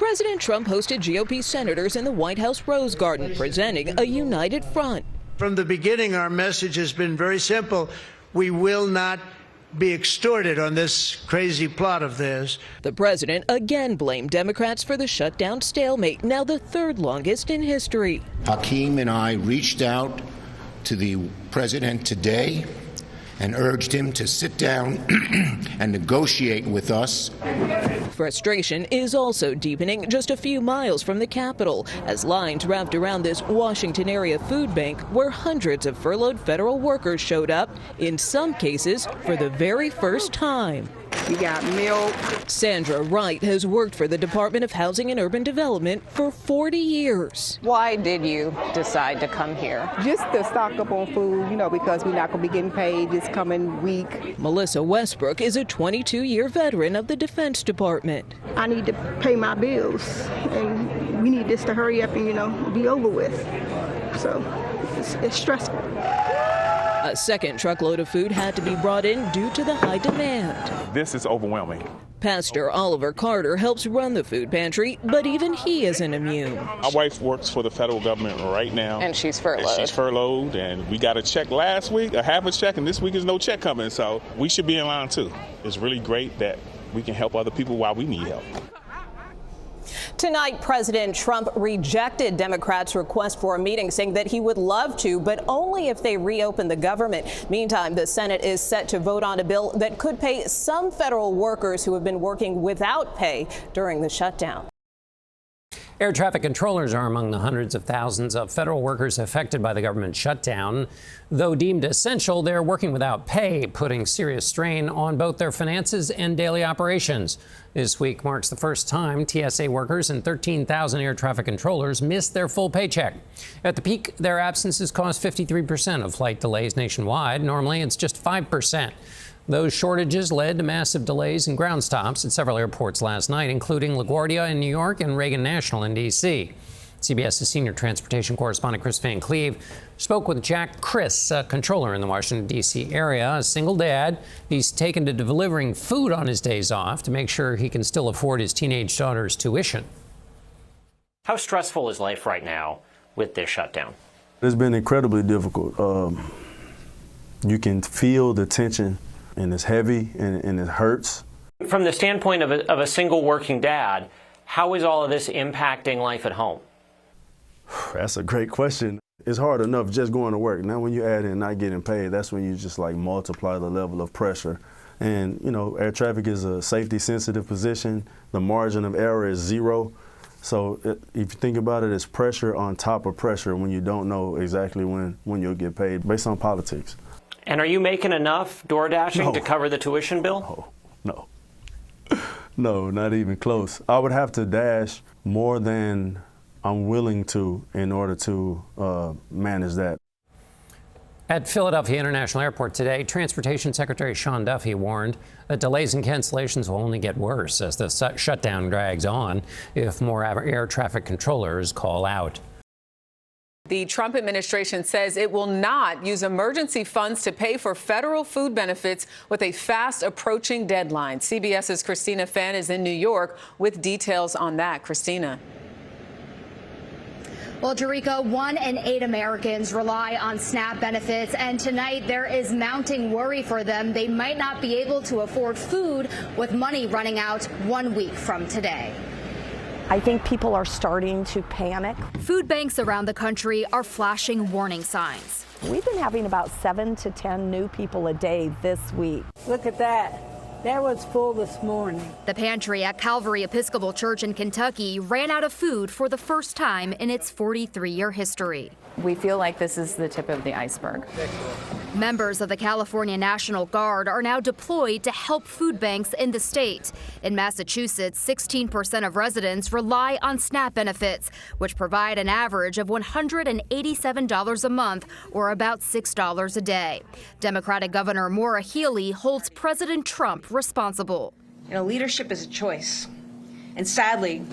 President Trump hosted GOP senators in the White House Rose Garden, presenting a united front. From the beginning, our message has been very simple. We will not be extorted on this crazy plot of theirs. The president again blamed Democrats for the shutdown stalemate, now the third longest in history. Hakeem and I reached out to the president today and urged him to sit down and negotiate with us. Frustration is also deepening just a few miles from the Capitol as lines wrapped around this Washington area food bank where hundreds of furloughed federal workers showed up, in some cases for the very first time. We got milk. Sandra Wright has worked for the Department of Housing and Urban Development for 40 years. Why did you decide to come here? Just to stock up on food, because we're not going to be getting paid this coming week. Melissa Westbrook is a 22-year veteran of the Defense Department. I need to pay my bills, and we need this to hurry up and, be over with. So it's stressful. A second truckload of food had to be brought in due to the high demand. This is overwhelming. Pastor Oliver Carter helps run the food pantry, but even he isn't immune. My wife works for the federal government right now. And she's furloughed. And we got a check last week, a half a check, and this week is no check coming, so we should be in line too. It's really great that we can help other people while we need help. Tonight, President Trump rejected Democrats' request for a meeting, saying that he would love to, but only if they reopen the government. Meantime, the Senate is set to vote on a bill that could pay some federal workers who have been working without pay during the shutdown. Air traffic controllers are among the hundreds of thousands of federal workers affected by the government shutdown. Though deemed essential, they're working without pay, putting serious strain on both their finances and daily operations. This week marks the first time TSA workers and 13,000 air traffic controllers missed their full paycheck. At the peak, their absences caused 53% of flight delays nationwide. Normally, it's just 5%. Those shortages led to massive delays and ground stops at several airports last night, including LaGuardia in New York and Reagan National in D.C. CBS's senior transportation correspondent Chris Van Cleve spoke with Jack Criss, a controller in the Washington, D.C. area, a single dad. He's taken to delivering food on his days off to make sure he can still afford his teenage daughter's tuition. How stressful is life right now with this shutdown? It's been incredibly difficult. You can feel the tension, and it's heavy and it hurts. From the standpoint of a single working dad, how is all of this impacting life at home? That's a great question. It's hard enough just going to work. Now when you add in not getting paid, that's when you just multiply the level of pressure. And air traffic is a safety sensitive position. The margin of error is zero. So if you think about it, it's pressure on top of pressure when you don't know exactly when you'll get paid based on politics. And are you making enough door dashing to cover the tuition bill? No. No, not even close. I would have to dash more than I'm willing to in order to manage that. At Philadelphia International Airport today, Transportation Secretary Sean Duffy warned that delays and cancellations will only get worse as the shutdown drags on if more air traffic controllers call out. The Trump administration says it will not use emergency funds to pay for federal food benefits with a fast approaching deadline. CBS's Christina Fan is in New York with details on that. Christina. Well, Jericho, 1 in 8 Americans rely on SNAP benefits, and tonight there is mounting worry for them. They might not be able to afford food with money running out 1 week from today. I think people are starting to panic. Food banks around the country are flashing warning signs. We've been having about 7 to 10 new people a day this week. Look at that. That was full this morning. The pantry at Calvary Episcopal Church in Kentucky ran out of food for the first time in its 43-year history. We feel like this is the tip of the iceberg. Members of the California National Guard are now deployed to help food banks in the state. In Massachusetts, 16% of residents rely on SNAP benefits, which provide an average of $187 a month, or about $6 a day. Democratic Governor Maura Healey holds President Trump responsible. Leadership is a choice. And sadly,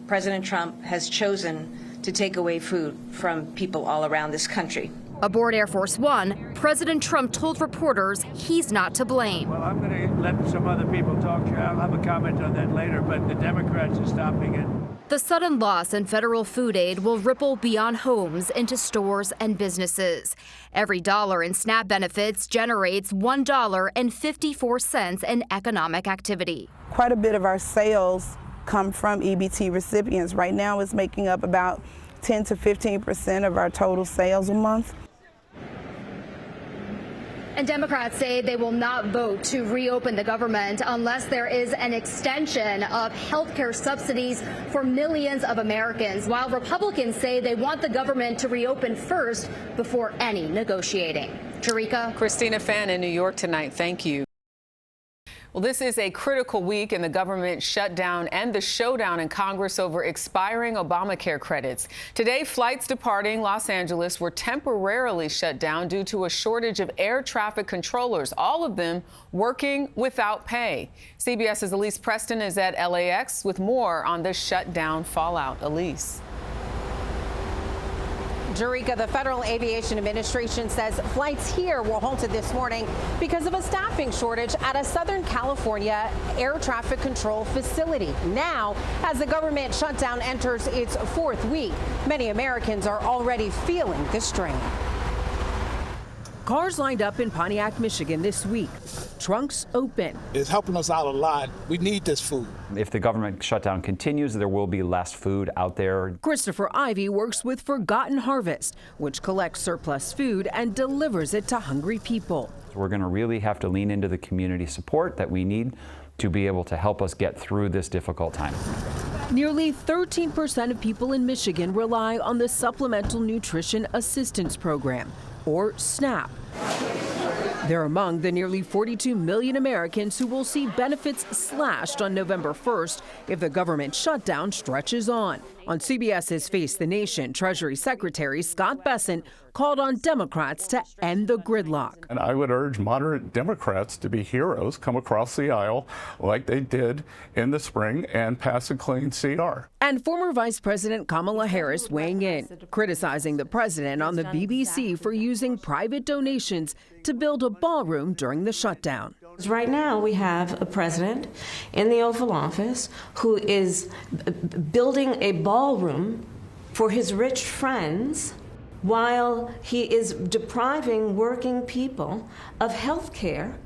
President Trump has chosen to take away food from people all around this country. Aboard Air Force One, President Trump told reporters he's not to blame. Well, I'm going to let some other people talk to you. I'll have a comment on that later, but the Democrats are stopping it. The sudden loss in federal food aid will ripple beyond homes into stores and businesses. Every dollar in SNAP benefits generates $1.54 in economic activity. Quite a bit of our sales come from EBT recipients. Right now it's making up about 10 to 15% of our total sales a month. And Democrats say they will not vote to reopen the government unless there is an extension of health care subsidies for millions of Americans, while Republicans say they want the government to reopen first before any negotiating. Jerika. Christina Fan in New York tonight. Thank you. Well, this is a critical week in the government shutdown and the showdown in Congress over expiring Obamacare credits. Today, flights departing Los Angeles were temporarily shut down due to a shortage of air traffic controllers, all of them working without pay. CBS's Elise Preston is at LAX with more on this shutdown fallout. Elise. Jerika, the Federal Aviation Administration says flights here were halted this morning because of a staffing shortage at a Southern California air traffic control facility. Now, as the government shutdown enters its fourth week, many Americans are already feeling the strain. Cars lined up in Pontiac, Michigan this week. Trunks open. It's helping us out a lot. We need this food. If the government shutdown continues, there will be less food out there. Christopher Ivy works with Forgotten Harvest, which collects surplus food and delivers it to hungry people. We're going to really have to lean into the community support that we need to be able to help us get through this difficult time. Nearly 13% of people in Michigan rely on the Supplemental Nutrition Assistance Program, or SNAP. They're among the nearly 42 million Americans who will see benefits slashed on November 1st if the government shutdown stretches on. On CBS's Face the Nation, Treasury Secretary Scott Bessent called on Democrats to end the gridlock. And I would urge moderate Democrats to be heroes, come across the aisle like they did in the spring and pass a clean CR. And former Vice President Kamala Harris weighing in, criticizing the president on the BBC for using private donations to build a ballroom during the shutdown. Right now, we have a president in the Oval Office who is building a ballroom for his rich friends while he is depriving working people of health care.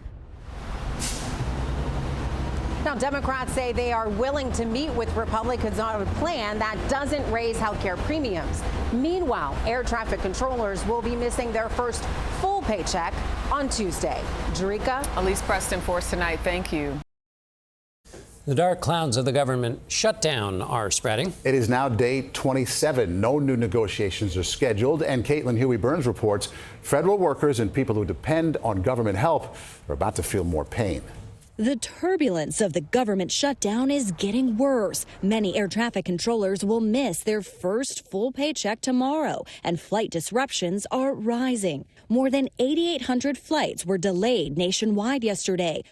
Now, Democrats say they are willing to meet with Republicans on a plan that doesn't raise health care premiums. Meanwhile, air traffic controllers will be missing their first full paycheck on Tuesday. Jerika. Elise Preston for us tonight. Thank you. The dark clouds of the government shutdown are spreading. It is now day 27. No new negotiations are scheduled. And Caitlin Huey-Burns reports federal workers and people who depend on government help are about to feel more pain. The turbulence of the government shutdown is getting worse. Many air traffic controllers will miss their first full paycheck tomorrow, and flight disruptions are rising. More than 8,800 flights were delayed nationwide yesterday.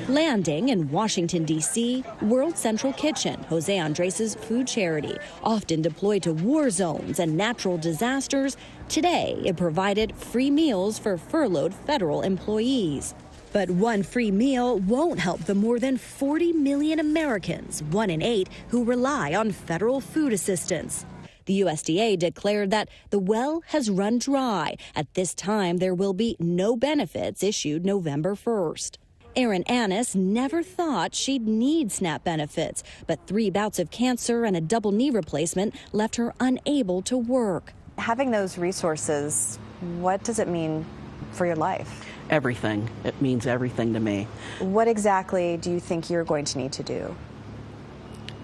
Landing in Washington, D.C., World Central Kitchen, Jose Andres' food charity, often deployed to war zones and natural disasters. Today, it provided free meals for furloughed federal employees. But one free meal won't help the more than 40 million Americans, 1 in 8, who rely on federal food assistance. The USDA declared that the well has run dry. At this time, there will be no benefits issued November 1st. Erin Annis never thought she'd need SNAP benefits, but 3 bouts of cancer and a double knee replacement left her unable to work. Having those resources, what does it mean for your life? Everything. It means everything to me. What exactly do you think you're going to need to do?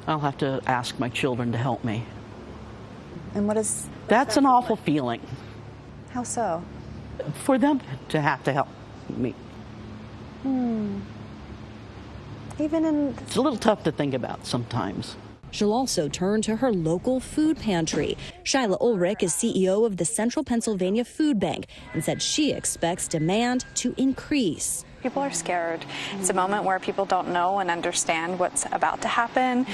I'll have to ask my children to help me. And what is... That's an awful feeling. How so? For them to have to help me. Even in... It's a little tough to think about sometimes. She'll also turn to her local food pantry. Shyla Ulrich is CEO of the Central Pennsylvania Food Bank and said she expects demand to increase. People are scared. It's a moment where people don't know and understand what's about to happen,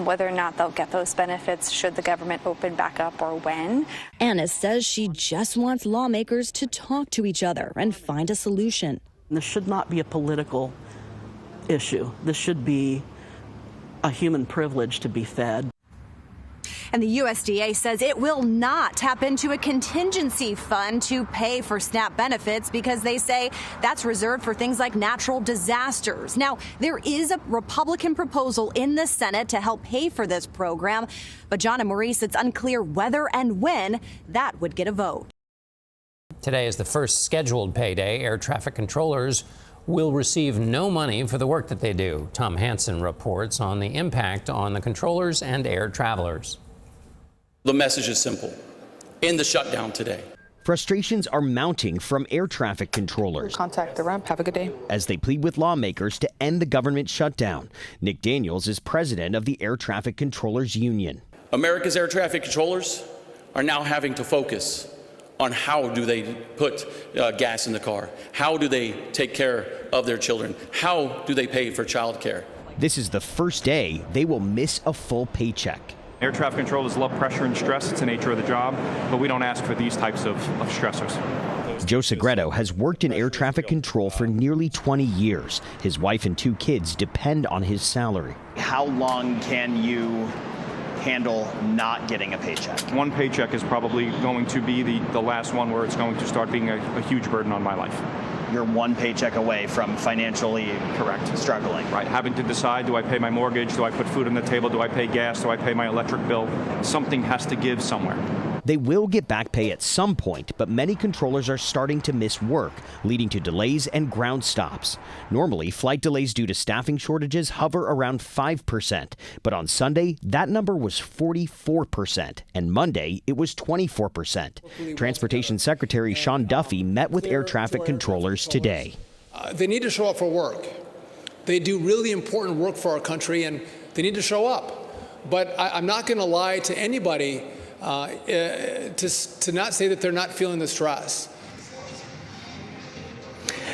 whether or not they'll get those benefits should the government open back up or when. Anna says she just wants lawmakers to talk to each other and find a solution. This should not be a political issue. This should be a human privilege to be fed. And the USDA says it will not tap into a contingency fund to pay for SNAP benefits because they say that's reserved for things like natural disasters. Now, there is a Republican proposal in the Senate to help pay for this program, but John and Maurice, it's unclear whether and when that would get a vote. Today is the first scheduled payday. Air traffic controllers will receive no money for the work that they do. Tom Hansen reports on the impact on the controllers and air travelers. The message is simple. End the shutdown today. Frustrations are mounting from air traffic controllers. Contact the ramp. Have a good day. As they plead with lawmakers to end the government shutdown. Nick Daniels is president of the Air Traffic Controllers Union. America's air traffic controllers are now having to focus on how do they put gas in the car? How do they take care of their children? How do they pay for child care? This is the first day they will miss a full paycheck. Air traffic controllers love pressure and stress. It's the nature of the job, but we don't ask for these types of stressors. Joe Segreto has worked in air traffic control for nearly 20 years. His wife and 2 kids depend on his salary. How long can you handle not getting a paycheck? One paycheck is probably going to be the last one where it's going to start being a huge burden on my life. You're one paycheck away from financially struggling. Right, having to decide, do I pay my mortgage? Do I put food on the table? Do I pay gas? Do I pay my electric bill? Something has to give somewhere. They will get back pay at some point, but many controllers are starting to miss work, leading to delays and ground stops. Normally, flight delays due to staffing shortages hover around 5%, but on Sunday, that number was 44%, and Monday, it was 24%. Transportation Secretary Sean Duffy met with air traffic controllers today. They need to show up for work. They do really important work for our country, and they need to show up. But I'm not going to lie to anybody to not say that they're not feeling the stress.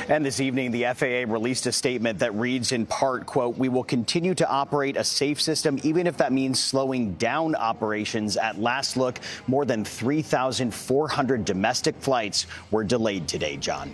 And this evening, the FAA released a statement that reads in part, quote, "We will continue to operate a safe system, even if that means slowing down operations." At last look, more than 3,400 domestic flights were delayed today, John.